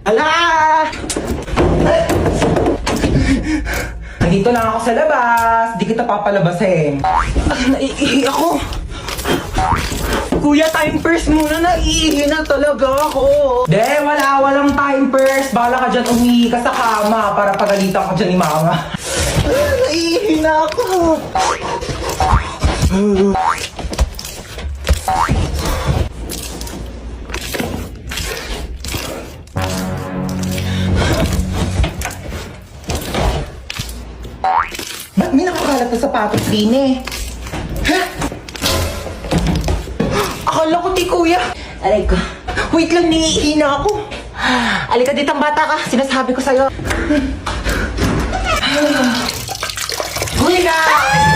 Ala! Nandito lang ako sa labas. Di kita papalabasin. Naiihi ako. Kuya, time first muna. Naiihi na talaga ako. Walang time first. Bala ka dyan, umihi ka sa kama para pagalitan ka dyan ni mama. Naiihi na ako. Ba't may nakakalat na sapatos din eh? Ha? Akala ko di kuya. Aray ko. Wait lang, naiihi na ako. Alika ditang bata ka. Sinasabi ko sa'yo. Kuya!